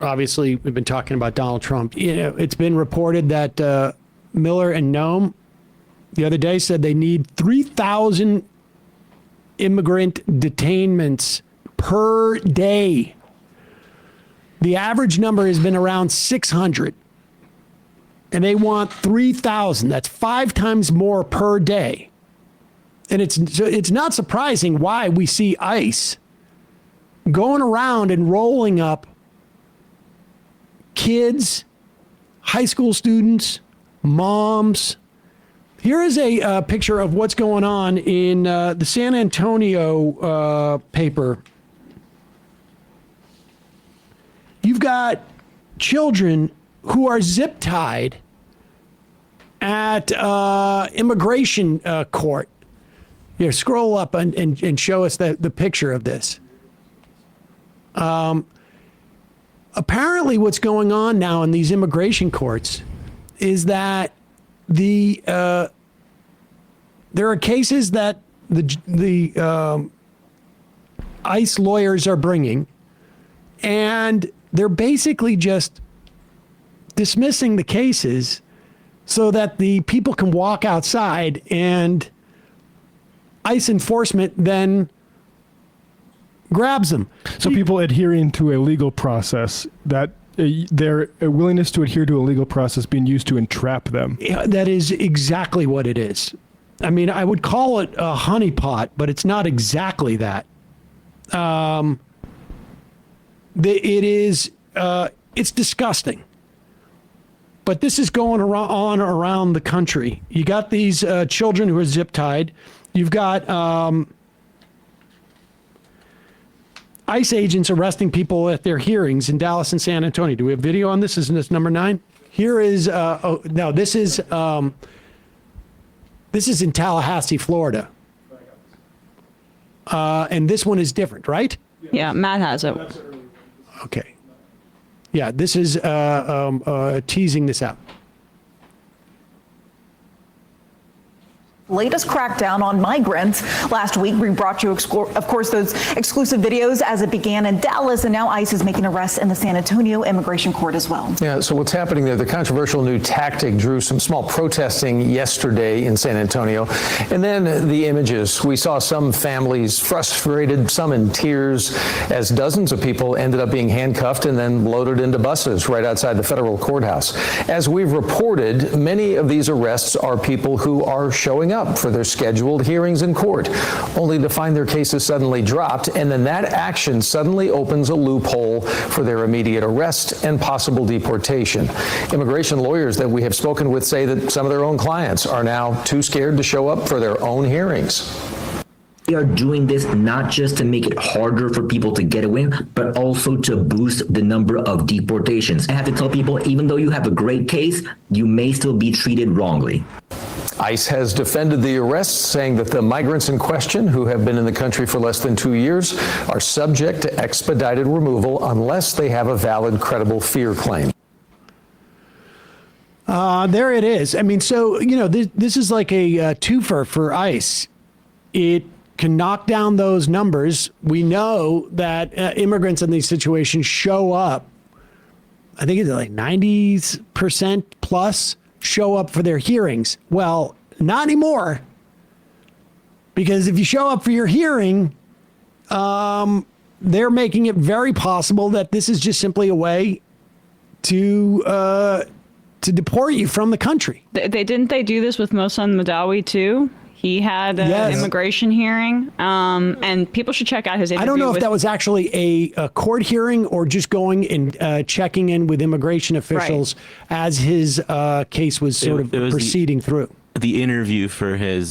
Obviously, we've been talking about Donald Trump. It's been reported that Miller and Noam the other day said they need 3,000 immigrant detainments per day. The average number has been around 600, and they want 3,000. That's 5 times more per day. And it's not surprising why we see ICE going around and rolling up kids, high school students, moms. Here is a picture of what's going on in the San Antonio paper. You've got children who are zip tied at immigration court. Here, scroll up and show us the picture of this. Apparently what's going on now in these immigration courts is that there are cases that the ICE lawyers are bringing, and they're basically just dismissing the cases so that the people can walk outside, and ICE enforcement then grabs them. So people adhering to a legal process, that their willingness to adhere to a legal process being used to entrap them. Yeah, that is exactly what it is. I mean, I would call it a honeypot, but it's not exactly that. It's disgusting. But this is going on around the country. You got these children who are zip tied. You've got ICE agents arresting people at their hearings in Dallas and San Antonio. Do we have video on this? Isn't this number 9? Here is this is in Tallahassee, Florida. And this one is different, right? Yeah, Matt has it. Okay. Yeah, this is teasing this out. Latest crackdown on migrants. Last week, we brought you, of course, those exclusive videos as it began in Dallas, and now ICE is making arrests in the San Antonio Immigration Court as well. Yeah, so what's happening there? The controversial new tactic drew some small protesting yesterday in San Antonio. And then the images. We saw some families frustrated, some in tears, as dozens of people ended up being handcuffed and then loaded into buses right outside the federal courthouse. As we've reported, many of these arrests are people who are showing up for their scheduled hearings in court, only to find their cases suddenly dropped, and then that action suddenly opens a loophole for their immediate arrest and possible deportation. Immigration lawyers that we have spoken with say that some of their own clients are now too scared to show up for their own hearings. We are doing this not just to make it harder for people to get away, but also to boost the number of deportations. I have to tell people, even though you have a great case, you may still be treated wrongly. ICE has defended the arrests, saying that the migrants in question, who have been in the country for less than 2 years, are subject to expedited removal unless they have a valid, credible fear claim. There it is. I mean, so, this is like a twofer for ICE. It can knock down those numbers. We know that immigrants in these situations show up. I think it's like 90% plus show up for their hearings. Well, not anymore. Because if you show up for your hearing, they're making it very possible that this is just simply a way to deport you from the country. They do this with Mohsen Madawi too? He had an immigration hearing, and people should check out his interview. I don't know if that was actually a court hearing or just going and checking in with immigration officials as his case was sort of proceeding through. The interview for his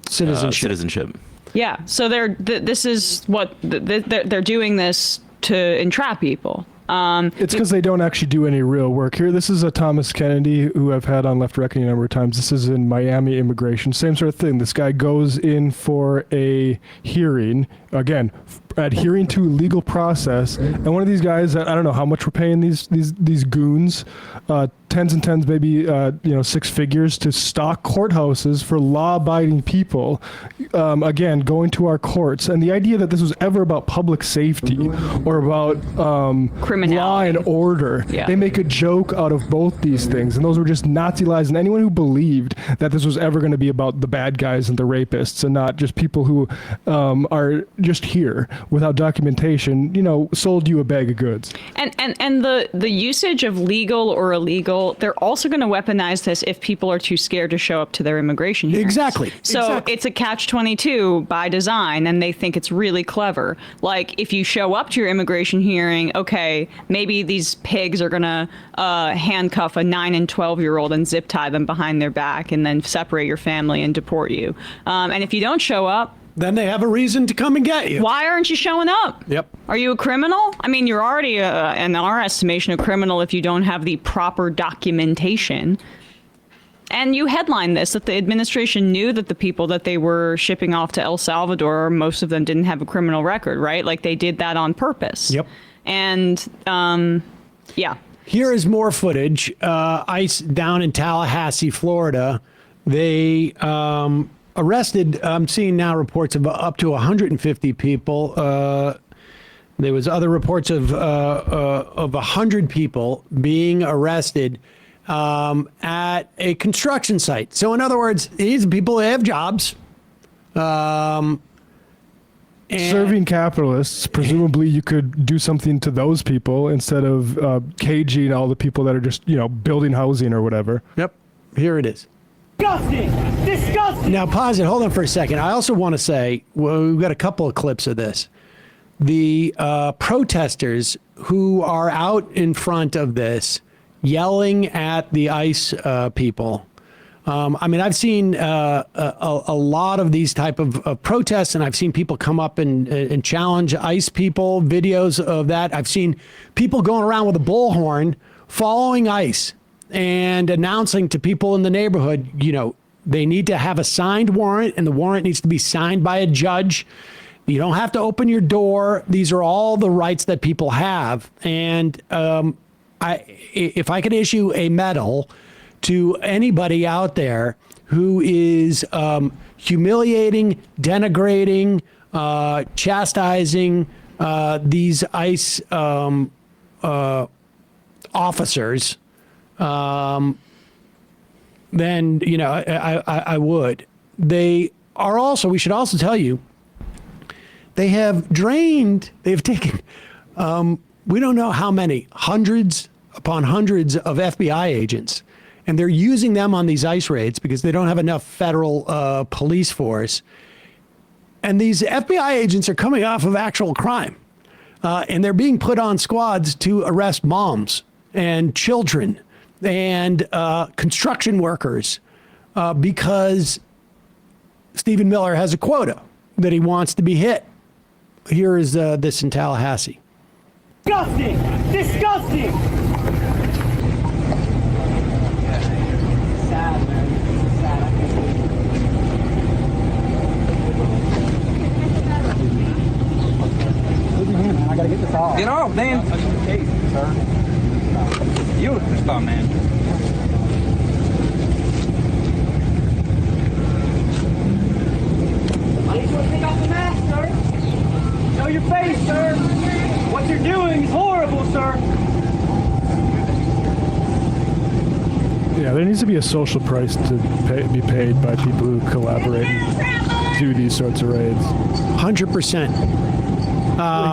citizenship. Yeah, so they're doing this to entrap people. It's because they don't actually do any real work here. This is a Thomas Kennedy who I've had on Left Reckoning a number of times. This is in Miami immigration. Same sort of thing. This guy goes in for a hearing, again, adhering to legal process. And one of these guys, I don't know how much we're paying these goons, tens and tens, maybe six figures, to stock courthouses for law-abiding people. Again, going to our courts, and the idea that this was ever about public safety or about criminality, law and order. Yeah. They make a joke out of both these things, and those were just Nazi lies. And anyone who believed that this was ever going to be about the bad guys and the rapists, and not just people who are just here without documentation, sold you a bag of goods. And the usage of legal or illegal, they're also going to weaponize this if people are too scared to show up to their immigration hearings. Exactly. So it's a catch-22 by design, and they think it's really clever. Like, if you show up to your immigration hearing, okay, maybe these pigs are going to handcuff a 9 and 12-year-old and zip tie them behind their back and then separate your family and deport you. And if you don't show up, then they have a reason to come and get you. why aren't you showing up? Yep. Are you a criminal? I mean, you're already, in our estimation, a criminal if you don't have the proper documentation. And you headline this, that the administration knew that the people that they were shipping off to El Salvador, most of them didn't have a criminal record, right? Like, they did that on purpose. Yep. And, yeah. Here is more footage. ICE down in Tallahassee, Florida. They arrested, I'm seeing now reports of up to 150 people. There was other reports of 100 people being arrested at a construction site. So in other words, these are people who have jobs. Serving capitalists, presumably you could do something to those people instead of caging all the people that are just, building housing or whatever. Yep. Here it is. Disgusting! Disgusting! Now pause it. Hold on for a second. I also want to say, well, we've got a couple of clips of this. The protesters who are out in front of this yelling at the ICE people. I mean, I've seen a lot of these type of protests, and I've seen people come up and challenge ICE people, videos of that. I've seen people going around with a bullhorn following ICE and announcing to people in the neighborhood, they need to have a signed warrant, and the warrant needs to be signed by a judge. You don't have to open your door. These are all the rights that people have. And if I could issue a medal to anybody out there who is humiliating, denigrating, chastising these ICE officers, then, I would. They are also, we should also tell you, they've taken, we don't know how many, hundreds upon hundreds of FBI agents, and they're using them on these ICE raids because they don't have enough federal police force. And these FBI agents are coming off of actual crime, and they're being put on squads to arrest moms and children and construction workers because Stephen Miller has a quota that he wants to be hit. Here is this in Tallahassee. Disgusting! Disgusting! Sad, man. Sad. Leave your hand, man. I gotta get this off. Get off, man. Hey, sir. You stop, man. I need you to take off the mask, sir. Show your face, sir. What you're doing is horrible, sir. Yeah, there needs to be a social price to be paid by people who collaborate and do these sorts of raids. 100%.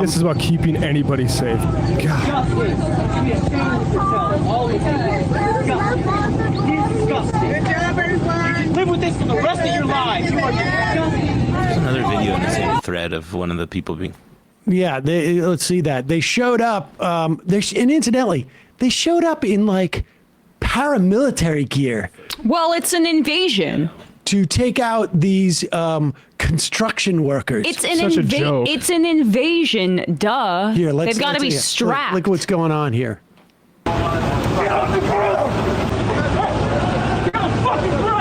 This is about keeping anybody safe. God. Disgusting. You should be ashamed of yourself. All of you. Disgusting. Disgusting. Good job, everyone. You live with this for the rest of your lives. You are disgusting. There's another video in the same thread of one of the people being. Yeah, let's see that. They showed up, and incidentally, they showed up in like paramilitary gear. Well, it's an invasion. To take out these construction workers. It's an Such a joke. It's an invasion, duh. Here, They've got to be yeah, strapped. Look what's going on here. Get off the ground. Get off the fucking ground.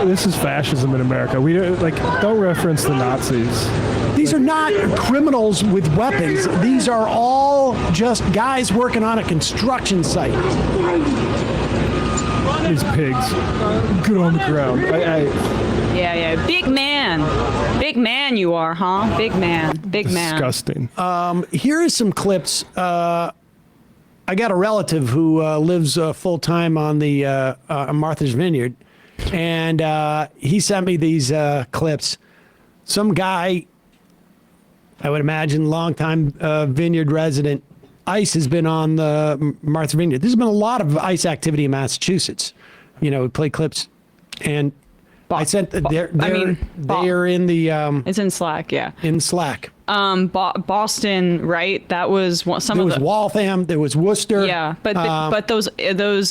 this is fascism in America. We don't reference the Nazis. These are not criminals with weapons. These are all just guys working on a construction site. These pigs. Get on the ground. Yeah. Big man you are, huh? Big man. Disgusting. Here is some clips. I got a relative who lives full time on the Martha's Vineyard, and he sent me these clips. Some guy, I would imagine, longtime vineyard resident. ICE has been on the Martha's Vineyard. There's been a lot of ICE activity in Massachusetts. You know, we play clips, and I sent. They're in the. It's in Slack, yeah. In Slack. Boston, right? That was some there of was the. Waltham. There was Worcester. Yeah, but those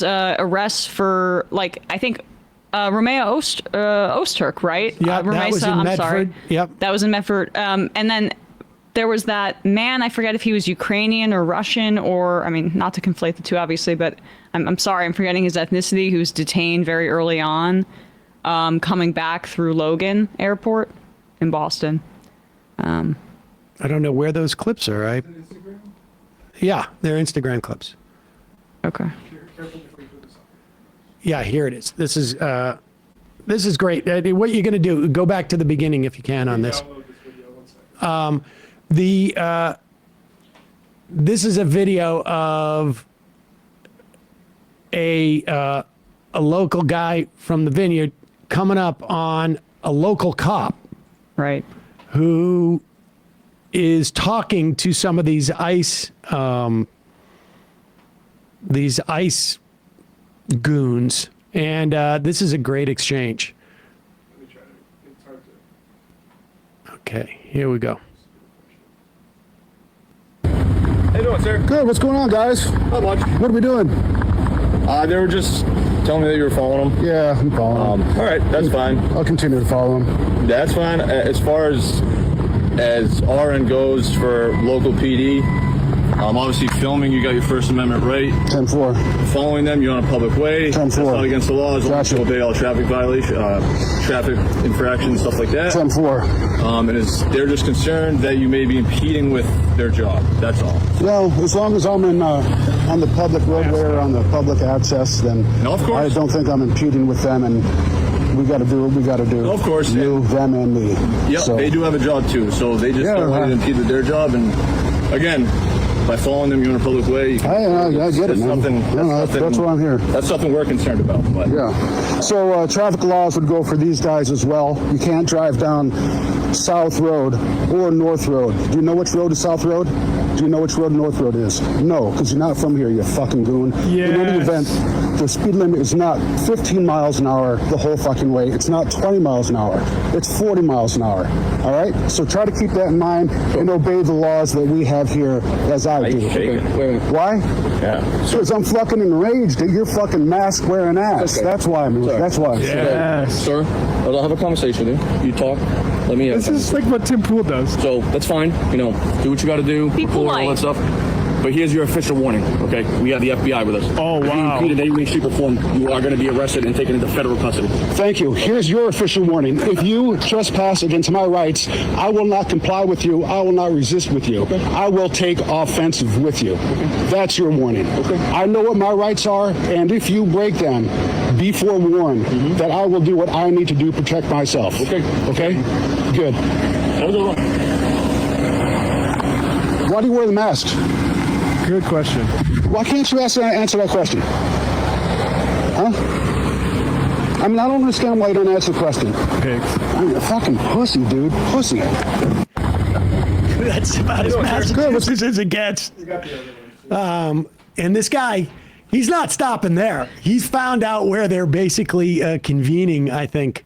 arrests for, like, I think Romeo Osterk, right? Yeah, that was in Medford. Sorry. Yep. That was in Medford. And then there was that man, I forget if he was Ukrainian or Russian, or, I mean, not to conflate the two, obviously, but I'm sorry, I'm forgetting his ethnicity, who was detained very early on, coming back through Logan Airport in Boston. I don't know where those clips are. Yeah, they're Instagram clips. Okay. Yeah, here it is. This is great. What you're going to do? Go back to the beginning if you can on this. This is a video of a local guy from the vineyard coming up on a local cop, right, who is talking to some of these ICE goons, and this is a great exchange. Okay, here we go. How you doing, sir? Good. What's going on, guys? Not much. What are we doing? They were just telling me that you were following them. Yeah, I'm following them. All right, that's fine. I'll continue to follow them. That's fine. As far as RN goes for local PD, obviously filming, you got your First Amendment right. 10-4. Following them, you're on a public way. 10-4. That's not against the law as long as you obey all traffic violations, traffic infractions, stuff like that. 10-4. And they're just concerned that you may be impeding with their job. That's all. Well, as long as I'm in on the public roadway or on the public access, then no, of course. I don't think I'm impeding with them, and we got to do what we got to do. No, of course. You, them, and me. Yep, so they do have a job too, so they just don't want to impede with their job. And again, by following them, you're in a public way. I get it, man. That's what I'm here. That's something we're concerned about. But. Yeah. So traffic laws would go for these guys as well. You can't drive down South Road or North Road. Do you know which road is South Road? Do you know which road North Road is? No, because you're not from here, you fucking goon. Yes. In any event, the speed limit is not 15 miles an hour the whole fucking way. It's not 20 miles an hour. It's 40 miles an hour. All right? So try to keep that in mind and obey the laws that we have here as I do. Why? Yeah. Because I'm fucking enraged at your fucking mask wearing ass. Okay. That's why I'm. Sorry. That's why. Yes. Sir, I'll have a conversation with you. You talk. Let me. This is like what Tim Pool does. So that's fine. You know, do what you got to do. Be polite. All that stuff. But here's your official warning, okay? We have the FBI with us. Oh, If you wow. impede in any way, shape, or form, you are going to be arrested and taken into federal custody. Thank you. Here's your official warning. If you trespass against my rights, I will not comply with you. I will not resist with you. Okay. I will take offensive with you. Okay. That's your warning. Okay. I know what my rights are, and if you break them, be forewarned that I will do what I need to do to protect myself. Okay? Okay? Good. Why do you wear the mask? Good question. Why can't you answer that question? Huh? I mean, I don't understand why you don't answer the question. Pigs. I mean, a fucking pussy, dude. Pussy. That's about as Massachusetts as it gets. And this guy, he's not stopping there. He's found out where they're basically convening, I think.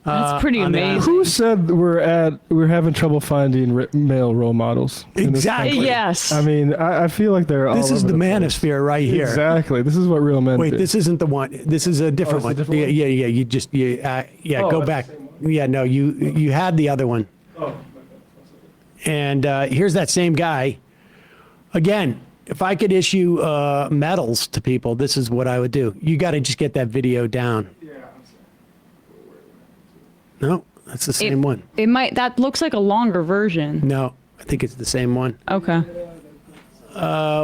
That's pretty amazing. Who said we're having trouble finding male role models? Exactly. Yes. I mean, I feel like they're all This is over the place. manosphere right here. Exactly. This is what real men Wait, do. this isn't the one. This is a different one. different one? Yeah. Go back. Yeah, no, you had the other one. Oh. And here's that same guy. Again, if I could issue medals to people, this is what I would do. You got to just get that video down. No, that's the same one. That looks like a longer version. No, I think it's the same one. Okay.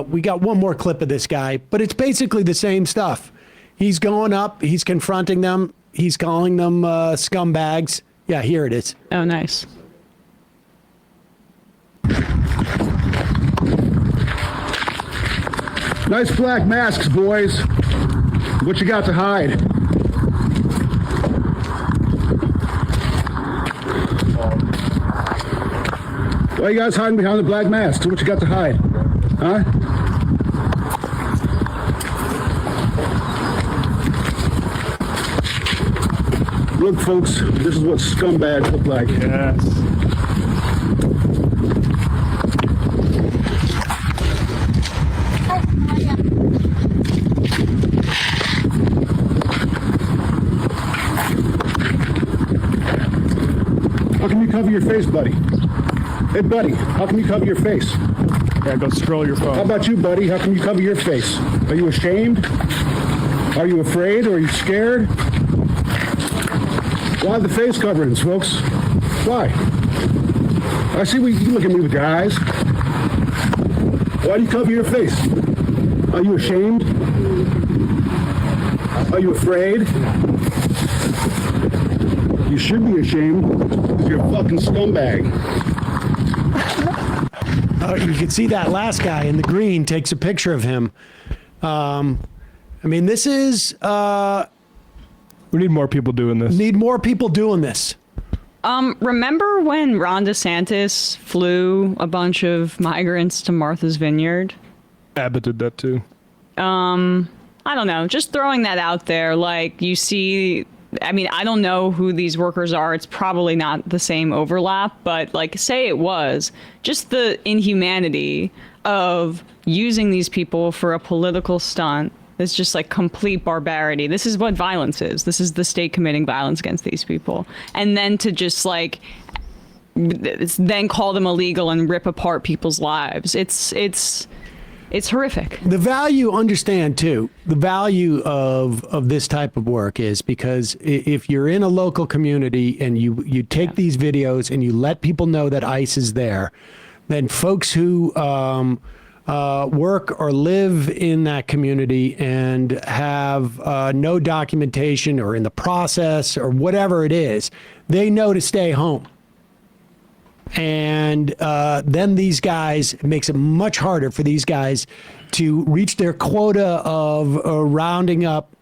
We got one more clip of this guy, but it's basically the same stuff. He's going up, he's confronting them, he's calling them scumbags. Yeah, here it is. Oh, nice. Nice black masks, boys. What you got to hide? Why you guys hiding behind the black masks? What you got to hide? Huh? Look, folks, this is what scumbags look like. Yes. How come you cover your face, buddy? Hey, buddy, how come you cover your face? Yeah, go scroll your phone. How about you, buddy? How come you cover your face? Are you ashamed? Are you afraid? Or are you scared? Why the face coverings, folks? Why? I see you look at me with your eyes. Why do you cover your face? Are you ashamed? Are you afraid? You should be ashamed because you're a fucking scumbag. You can see that last guy in the green takes a picture of him. I mean, this is... we need more people doing this. Need more people doing this. Remember when Ron DeSantis flew a bunch of migrants to Martha's Vineyard? Abbott did that too. I don't know. Just throwing that out there. Like, you see... I mean, I don't know who these workers are. It's probably not the same overlap, but like, say it was, just the inhumanity of using these people for a political stunt is just like complete barbarity. This is what violence is. This is the state committing violence against these people. And then to just like, then call them illegal and rip apart people's lives. It's horrific. The value, understand too, the value of this type of work is because if you're in a local community and you take these videos and you let people know that ICE is there, then folks who work or live in that community and have no documentation or in the process or whatever it is, they know to stay home. And then these guys, it makes it much harder for these guys to reach their quota of rounding up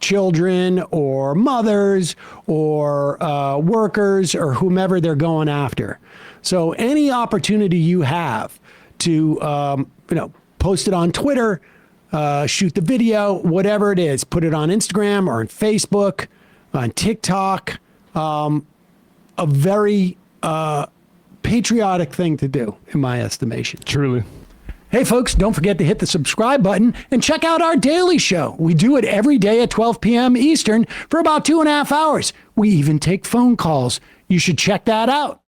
children or mothers or workers or whomever they're going after. So any opportunity you have to, post it on Twitter, shoot the video, whatever it is, put it on Instagram or on Facebook, on TikTok, a very patriotic thing to do, in my estimation. Truly. Hey, folks, don't forget to hit the subscribe button and check out our daily show. We do it every day at 12 p.m. Eastern for about 2.5 hours. We even take phone calls. You should check that out.